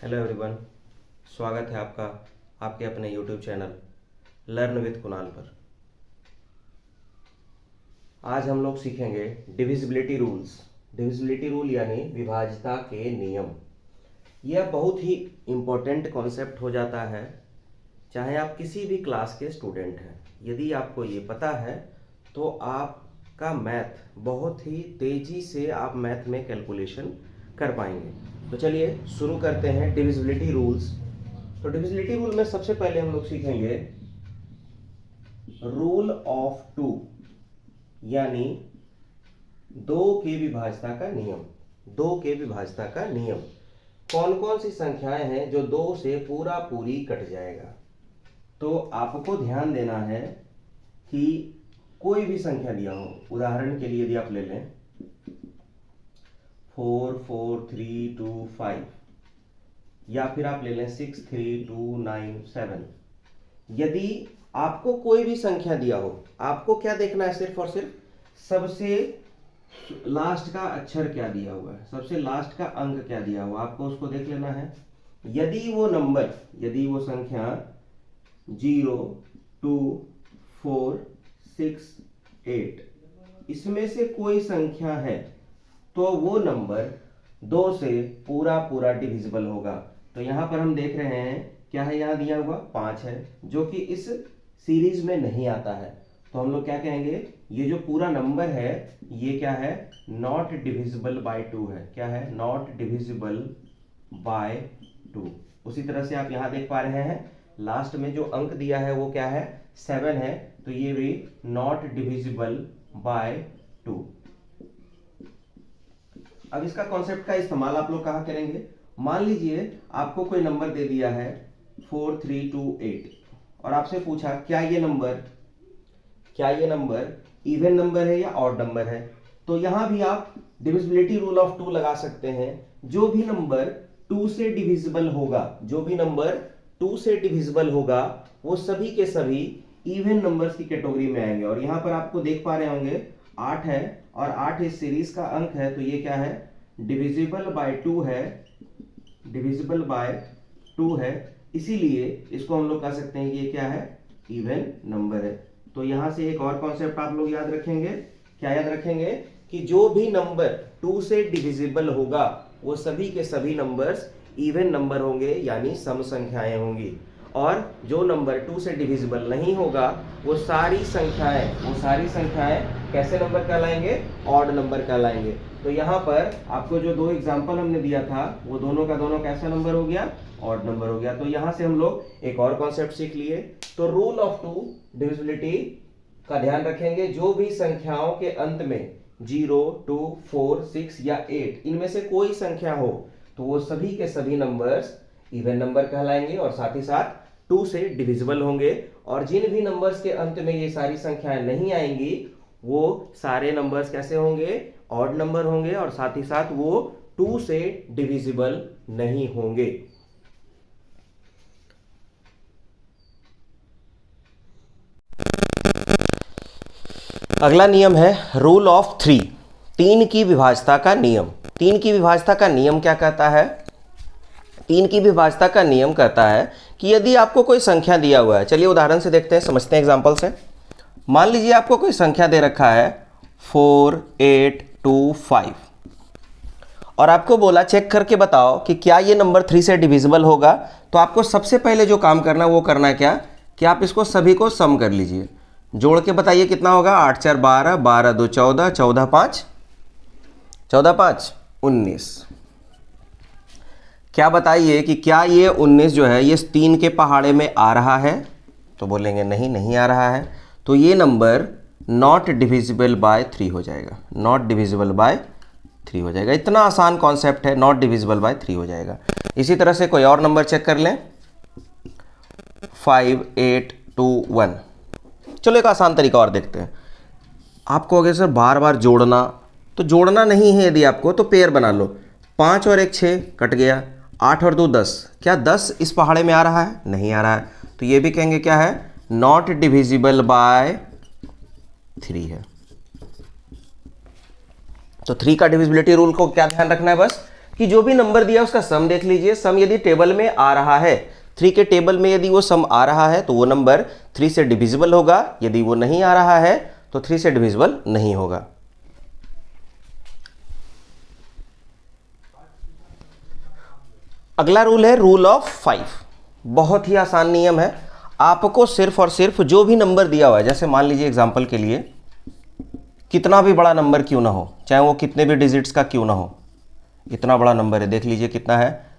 Hello everyone, स्वागत है आपका आपके अपने YouTube channel learn with Kunal पर। आज हम लोग सीखेंगे डिविजिबिलिटी रूल्स। डिविजिबिलिटी रूल यानी विभाज्यता के नियम। यह बहुत ही इम्पोर्टेंट कॉन्सेप्ट हो जाता है, चाहे आप किसी भी क्लास के स्टूडेंट हैं। यदि आपको ये पता है तो आपका मैथ बहुत ही तेज़ी से आप मैथ में कैलकुलेशन कर पाएंगे। तो चलिए शुरू करते हैं डिविजिबिलिटी रूल्स। तो डिविजिबिलिटी रूल में सबसे पहले हम लोग सीखेंगे रूल ऑफ टू यानी दो के विभाज्यता का नियम। दो के विभाज्यता का नियम, कौन कौन सी संख्याएं हैं जो दो से पूरा पूरी कट जाएगा। तो आपको ध्यान देना है कि कोई भी संख्या दिया हो, उदाहरण के लिए यदि आप ले लें 4 4 3 2 5 या फिर आप ले लें 6 3 2 9 7। यदि आपको कोई भी संख्या दिया हो, आपको क्या देखना है, सिर्फ और सिर्फ सबसे लास्ट का अक्षर क्या दिया हुआ है, सबसे लास्ट का अंक क्या दिया हुआ, आपको उसको देख लेना है। यदि वो संख्या 0 2 4 6 8 इसमें से कोई संख्या है तो वो नंबर 2 से पूरा पूरा डिविजिबल होगा। तो यहां पर हम देख रहे हैं क्या है, यहां दिया हुआ 5 है जो कि इस सीरीज में नहीं आता है। तो हम लोग क्या कहेंगे, ये जो पूरा नंबर है ये क्या है, नॉट डिविजिबल बाय 2 है। क्या है, नॉट डिविजिबल बाय 2। उसी तरह से आप यहां देख पा रहे हैं लास्ट में जो अंक दिया है वो क्या है, 7 है। तो ये भी नॉट डिविजिबल बाय 2। अब इसका कॉन्सेप्ट का इस्तेमाल आप लोग कहाँ करेंगे। मान लीजिए आपको कोई नंबर दे दिया है 4 3 2 8 और आपसे पूछा क्या ये नंबर इवन नंबर है या ऑड नंबर है। तो यहां भी आप डिविजिबिलिटी रूल ऑफ 2 लगा सकते हैं। जो भी नंबर 2 से डिविजिबल होगा वो सभी के सभी इवन नंबर्स की कैटेगरी में आएंगे। और यहां पर आपको देख पा रहे होंगे 8 है और 8 इस सीरीज का अंक है। तो ये क्या है, डिविजिबल बाय 2 है। इसीलिए इसको हम लोग कह सकते हैं कि ये क्या है, इवन नंबर है। तो यहां से एक और कॉन्सेप्ट आप लोग याद रखेंगे। क्या याद रखेंगे कि जो भी नंबर 2 से डिविजिबल होगा वो सभी के सभी नंबर्स इवन नंबर होंगे यानी सम संख्याएं होंगी। और जो नंबर 2 से डिविजिबल नहीं होगा वो सारी संख्याएं कैसे नंबर कहलाएंगे, ऑड नंबर कहलाएंगे। तो यहाँ पर आपको जो दो एग्जांपल हमने दिया था वो दोनों का दोनों कैसा नंबर हो गया, ऑड नंबर हो गया। तो यहाँ से हम लोग एक और कॉन्सेप्ट सीख लिए। तो रूल ऑफ 2 डिविजिबिलिटी का ध्यान रखेंगे, जो भी संख्याओं के अंत में 0 2 4 6 या 8 इनमें से कोई संख्या हो तो वो सभी के सभी नंबर्स इवन नंबर कहलाएंगे और साथ ही साथ 2 से डिविजिबल होंगे। और जिन भी नंबर्स के अंत में ये सारी संख्याएं नहीं आएंगी वो सारे नंबर्स कैसे होंगे, ऑड नंबर होंगे और साथ ही साथ वो 2 से डिविजिबल नहीं होंगे। अगला नियम है रूल ऑफ 3, 3 की विभाज्यता का नियम। 3 की विभाज्यता का नियम क्या कहता है, 3 की विभाज्यता का नियम कहता है कि यदि आपको कोई संख्या दिया हुआ है, चलिए उदाहरण से देखते हैं, समझते हैं एग्जांपल से। मान लीजिए आपको कोई संख्या दे रखा है 4 8 2 5 और आपको बोला चेक करके बताओ कि क्या ये नंबर 3 से डिविजिबल होगा। तो आपको सबसे पहले जो काम करना है वो करना है क्या, कि आप इसको सभी को सम कर लीजिए, जोड़ के बताइए कितना होगा। 8 4 12, 12 2 14, 14 5 19। क्या बताइए कि क्या ये 19 जो है ये 3 के पहाड़े में आ रहा है। तो बोलेंगे नहीं आ रहा है। तो ये नंबर नॉट डिविजिबल बाय 3 हो जाएगा, नॉट डिविजिबल बाय 3 हो जाएगा। इतना आसान कॉन्सेप्ट है, नॉट डिविजिबल बाय 3 हो जाएगा। इसी तरह से कोई और नंबर चेक कर लें, 5 8 2 1। चलो एक आसान तरीका और देखते हैं। आपको अगर सर बार बार जोड़ना, तो जोड़ना नहीं है यदि आपको, तो पेयर बना लो। 5 और 1 6 कट गया, 8 और 2 10। क्या 10 इस पहाड़े में आ रहा है, नहीं आ रहा है। तो ये भी कहेंगे क्या है, नॉट डिविजिबल बाय 3 है। तो 3 का डिविजिबिलिटी रूल को क्या ध्यान रखना है, बस कि जो भी नंबर दिया उसका सम देख लीजिए। सम यदि टेबल में आ रहा है, 3 के टेबल में यदि वो सम आ रहा है तो वो नंबर 3 से डिविजिबल होगा, यदि वो नहीं आ रहा है तो 3 से डिविजिबल नहीं होगा। अगला रूल है रूल ऑफ 5। बहुत ही आसान नियम है। आपको सिर्फ और सिर्फ जो भी नंबर दिया हुआ है, जैसे मान लीजिए एग्जांपल के लिए कितना भी बड़ा नंबर क्यों ना हो, चाहे वो कितने भी डिजिट्स का क्यों ना हो, इतना बड़ा नंबर है, देख लीजिए कितना है,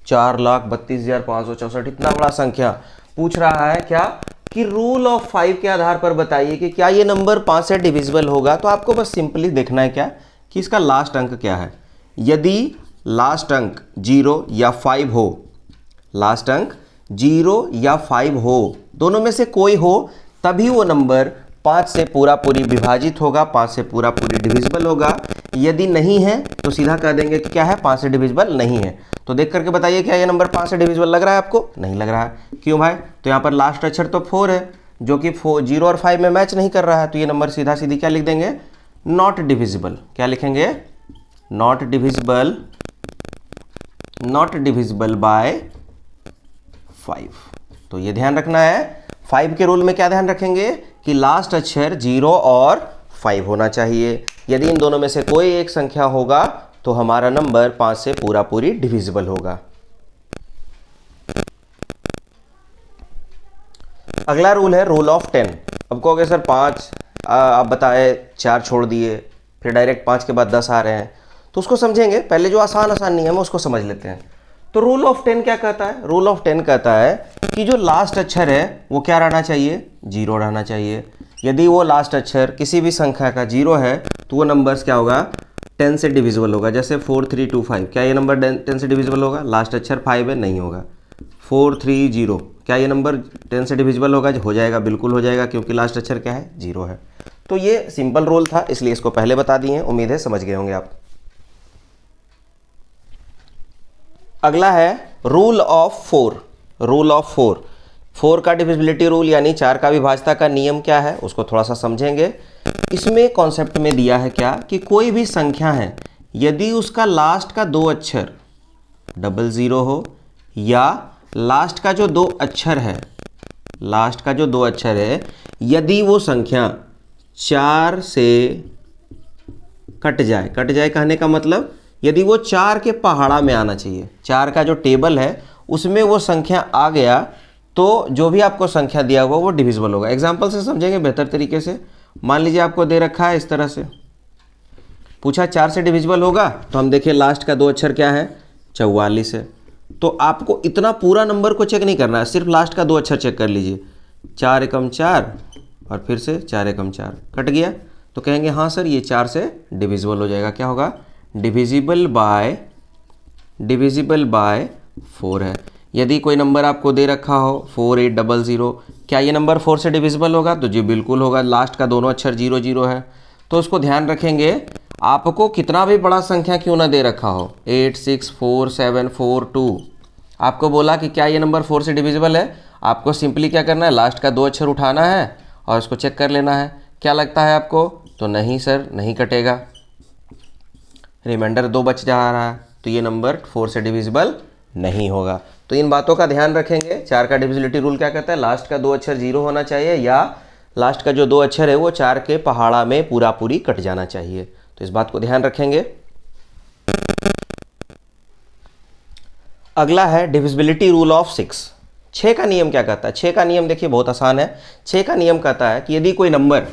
4,32,564, इतना बड़ा संख्या पूछ रहा है क्या कि रूल ऑफ 5 के आधार पर बताइए कि क्या ये नंबर 5 से डिविजिबल होगा। तो आपको बस सिंपली देखना है क्या कि इसका लास्ट अंक क्या है। यदि लास्ट अंक 0 या 5 हो, लास्ट अंक 0 या 5 हो, दोनों में से कोई हो, तभी वो नंबर 5 से पूरा पूरी विभाजित होगा, 5 से पूरा पूरी डिविजिबल होगा। यदि नहीं है तो सीधा कह देंगे कि क्या है, 5 से डिविजिबल नहीं है। तो देख करके बताइए क्या ये नंबर 5 से डिविजिबल लग रहा है आपको? नहीं लग रहा है। क्यों भाई? तो यहाँ पर लास्ट अक्षर तो 4 है, जो कि 0 और 5 में मैच नहीं कर रहा है। तो ये नंबर सीधा सीधी क्या लिख देंगे, नॉट डिविजिबल। क्या लिखेंगे? Not divisible, not divisible by 5। तो ये ध्यान रखना है। 5 के रूल में क्या ध्यान रखेंगे कि लास्ट अक्षर 0 और 5 होना चाहिए। यदि इन दोनों में से कोई एक संख्या होगा तो हमारा नंबर 5 से पूरा पूरी डिविजिबल होगा। अगला रूल है रूल ऑफ 10। अब कहोगे सर 5 आप बताए, 4 छोड़ दिए, फिर डायरेक्ट 5 के बाद 10 आ रहे हैं, तो उसको समझेंगे। पहले जो आसान आसान नियम है उसको समझ लेते हैं। तो रूल ऑफ 10 क्या कहता है? रूल ऑफ 10 कहता है कि जो लास्ट अक्षर है वो क्या रहना चाहिए, 0 रहना चाहिए। यदि वो लास्ट अक्षर किसी भी संख्या का 0 है तो वो नंबर्स क्या होगा, 10 से डिविजिबल होगा। जैसे 4325, क्या ये नंबर 10 से डिविजिबल होगा? लास्ट अक्षर 5 है, नहीं होगा। 430, क्या ये नंबर 10 से डिविजिबल होगा? हो जाएगा, बिल्कुल हो जाएगा, क्योंकि लास्ट अक्षर क्या है, 0 है। तो ये सिंपल रूल था, इसलिए इसको पहले बता दिए। उम्मीद है समझ गए होंगे आप। अगला है रूल ऑफ 4। रूल ऑफ 4 का डिविजिबिलिटी रूल यानी 4 का विभाज्यता का नियम क्या है उसको थोड़ा सा समझेंगे। इसमें कॉन्सेप्ट में दिया है क्या कि कोई भी संख्या है, यदि उसका लास्ट का 2 अक्षर 00 हो, या लास्ट का जो 2 अक्षर है, लास्ट का जो 2 अक्षर है, यदि वो संख्या 4 से कट जाए, कट जाए कहने का मतलब यदि वो 4 के पहाड़ा में आना चाहिए, 4 का जो टेबल है उसमें वो संख्या आ गया, तो जो भी आपको संख्या दिया हुआ वो डिविजिबल होगा। एग्जाम्पल से समझेंगे बेहतर तरीके से। मान लीजिए आपको दे रखा है इस तरह से, पूछा 4 से डिविजिबल होगा, तो हम देखिए लास्ट का 2 अक्षर क्या है, 44 है। तो आपको इतना पूरा नंबर को चेक नहीं करना है, सिर्फ लास्ट का 2 अक्षर चेक कर लीजिए। 4 एकम 4 और फिर से 4 एकम 4 कट गया, तो कहेंगे हाँ सर ये 4 से डिविजिबल हो जाएगा। क्या होगा, डिविजिबल बाय 4 है। यदि कोई नंबर आपको दे रखा हो 4800, क्या ये नंबर 4 से डिविजिबल होगा? तो जी बिल्कुल होगा, लास्ट का दोनों अक्षर 00 है। तो उसको ध्यान रखेंगे, आपको कितना भी बड़ा संख्या क्यों ना दे रखा हो, 864742, आपको बोला कि क्या ये नंबर 4 से डिविजिबल है, आपको सिंपली क्या करना है, लास्ट का 2 अक्षर उठाना है और उसको चेक कर लेना है। क्या लगता है आपको? तो नहीं सर, नहीं कटेगा, रिमाइंडर 2 बच जा रहा है, तो ये नंबर 4 से डिविजिबल नहीं होगा। तो इन बातों का ध्यान रखेंगे। 4 का डिविजिबिलिटी रूल क्या कहता है, लास्ट का 2 अक्षर 0 होना चाहिए, या लास्ट का जो 2 अक्षर है वो 4 के पहाड़ा में पूरा पूरी कट जाना चाहिए। तो इस बात को ध्यान रखेंगे। अगला है डिविजिबिलिटी रूल ऑफ 6। 6 का नियम क्या कहता है? 6 का नियम देखिए बहुत आसान है। 6 का नियम कहता है कि यदि कोई नंबर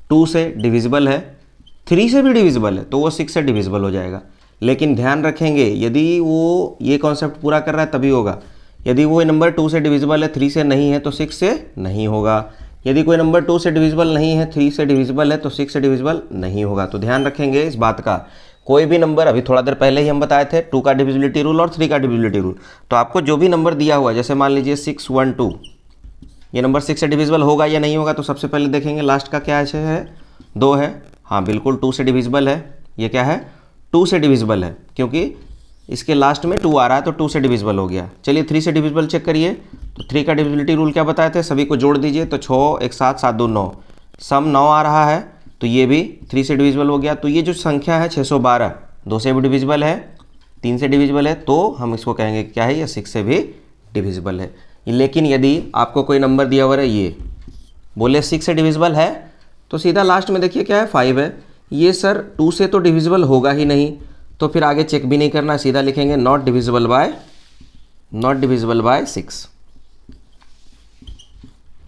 2 से डिविजिबल है, 3 से भी डिविजिबल है, तो वो 6 से डिविजिबल हो जाएगा। लेकिन ध्यान रखेंगे, यदि वो ये कॉन्सेप्ट पूरा कर रहा है तभी होगा। यदि वो नंबर 2 से डिविजिबल है, 3 से नहीं है, तो 6 से नहीं होगा। यदि कोई नंबर 2 से डिविजिबल नहीं है, 3 से डिविजिबल है, तो 6 से डिविजिबल नहीं होगा। तो ध्यान रखेंगे इस बात का। कोई भी नंबर, अभी थोड़ा देर पहले ही हम बताए थे 2 का डिविजिबिलिटी रूल और 3 का डिविजिबिलिटी रूल। तो आपको जो भी नंबर दिया हुआ है, जैसे मान लीजिए 612, ये नंबर 6 से डिविजिबल होगा या नहीं होगा, तो सबसे पहले देखेंगे लास्ट का क्या है, 2 है। हाँ बिल्कुल 2 से डिविजिबल है। ये क्या है, 2 से डिविजिबल है, क्योंकि इसके लास्ट में 2 आ रहा है, तो 2 से डिविजिबल हो गया। चलिए 3 से डिविजिबल चेक करिए। तो 3 का डिविजिबिलिटी रूल क्या बताए थे, सभी को जोड़ दीजिए, तो 6 1 7 7 2 9, सम 9 आ रहा है, तो ये भी 3 से डिविजिबल हो गया। तो ये जो संख्या है 612, 2 से भी डिविजिबल है, 3 से डिविजिबल है, तो हम इसको कहेंगे क्या है, ये 6 से भी डिविजिबल है। लेकिन यदि आपको कोई नंबर दिया हुआ है, ये बोले 6 से डिविजिबल है, तो सीधा लास्ट में देखिए क्या है, 5 है। ये सर 2 से तो डिविजिबल होगा ही नहीं, तो फिर आगे चेक भी नहीं करना, सीधा लिखेंगे not divisible by 6।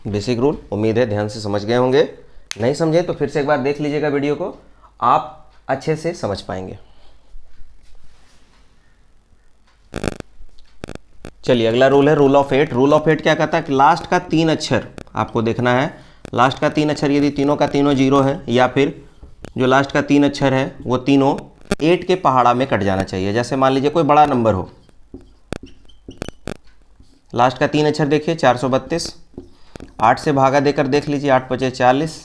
Basic rule उम्मीद है ध्यान से समझ गए होंगे। नहीं समझे तो फिर से एक बार देख लीजिएगा वीडियो को, आप अच्छे से समझ पाएंगे। चलिए अगला रूल है रूल ऑफ 8। रूल ऑफ 8 क्या कहता है कि लास्ट का 3 अक्षर आपको देखना है। लास्ट का 3 अक्षर यदि तीनों का तीनों 0 है, या फिर जो लास्ट का 3 अक्षर है वो तीनों 8 के पहाड़ा में कट जाना चाहिए। जैसे मान लीजिए कोई बड़ा नंबर हो, लास्ट का 3 अक्षर देखिए 432, 8 से भागा देकर देख लीजिए, 8 पचे 40,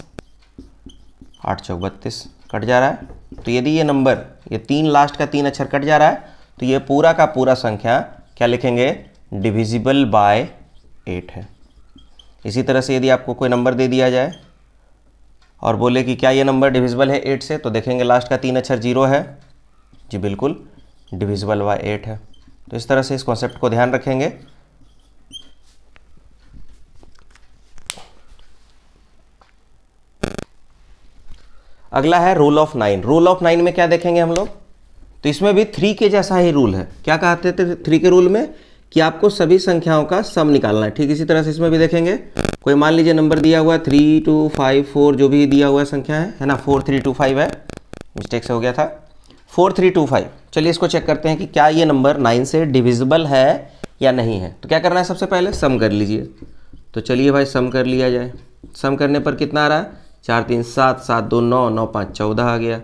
8 चौक 32, कट जा रहा है। तो यदि ये नंबर, ये 3 लास्ट का 3 अक्षर कट जा रहा है, तो ये पूरा का पूरा संख्या क्या लिखेंगे, डिविजिबल बाय 8 है। इसी तरह से यदि आपको कोई नंबर दे दिया जाए और बोले कि क्या ये नंबर डिविजिबल है 8 से, तो देखेंगे लास्ट का 3 अक्षर 0 है, जी बिल्कुल डिविजिबल बाय 8 है। तो इस तरह से इस कॉन्सेप्ट को ध्यान रखेंगे। अगला है रूल ऑफ 9। रूल ऑफ 9 में क्या देखेंगे हम लोग, तो इसमें भी 3 के जैसा ही रूल है। क्या कहते थे 3 के रूल में, कि आपको सभी संख्याओं का सम निकालना है। ठीक इसी तरह से इसमें भी देखेंगे, कोई मान लीजिए नंबर दिया हुआ है 3 2 5 4, जो भी दिया हुआ संख्या है ना, 4 3 2 5 है, मिस्टेक से हो गया था 4 3 2 5। चलिए इसको चेक करते हैं कि क्या ये नंबर 9 से डिविजिबल है या नहीं है। तो क्या करना है, सबसे पहले सम कर लीजिए। तो चलिए भाई सम कर लिया जाए। सम करने पर कितना आ रहा है, 4 3 7, 7 2 9, 9 5 14 आ गया।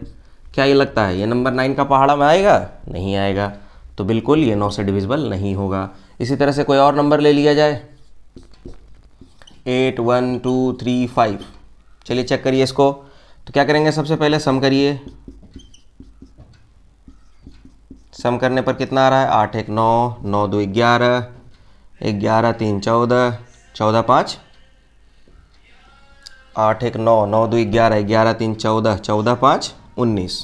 क्या ये लगता है ये नंबर 9 का पहाड़ा में आएगा, नहीं आएगा, तो बिल्कुल ये 9 से डिविजिबल नहीं होगा। इसी तरह से कोई और नंबर ले लिया जाए, 8 1 2 3 5। चलिए चेक करिए इसको। तो क्या करेंगे, सबसे पहले सम करिए। सम करने पर कितना आ रहा है, 8 1 9, 9 2 11, 11 3 14, 14 5, 8 1 9, 9 2 11, 11 3 14, 14 5 19।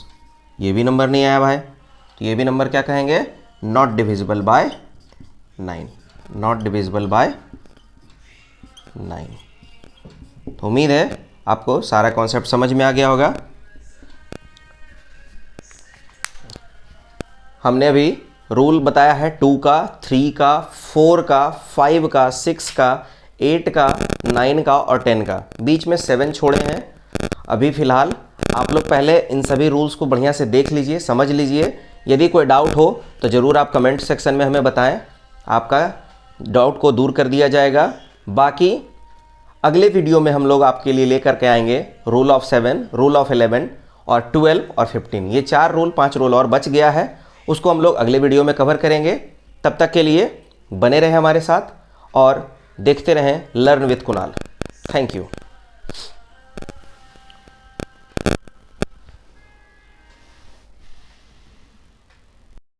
ये भी नंबर नहीं आया भाई, तो ये भी नंबर क्या कहेंगे, not divisible by 9, not divisible by 9। तो उम्मीद है आपको सारा कॉन्सेप्ट समझ में आ गया होगा। हमने अभी रूल बताया है 2 का, 3 का, 4 का, 5 का, 6 का, 8 का, 9 का और 10 का। बीच में 7 छोड़े हैं। अभी फ़िलहाल आप लोग पहले इन सभी रूल्स को बढ़िया से देख लीजिए, समझ लीजिए। यदि कोई डाउट हो तो ज़रूर आप कमेंट सेक्शन में हमें बताएं, आपका डाउट को दूर कर दिया जाएगा। बाकी अगले वीडियो में हम लोग आपके लिए लेकर के आएंगे रूल ऑफ 7, रूल ऑफ 11 और 12 और 15। ये 4 रूल, 5 रूल और बच गया है, उसको हम लोग अगले वीडियो में कवर करेंगे। तब तक के लिए बने रहें हमारे साथ और देखते रहें learn with Kunal. Thank you.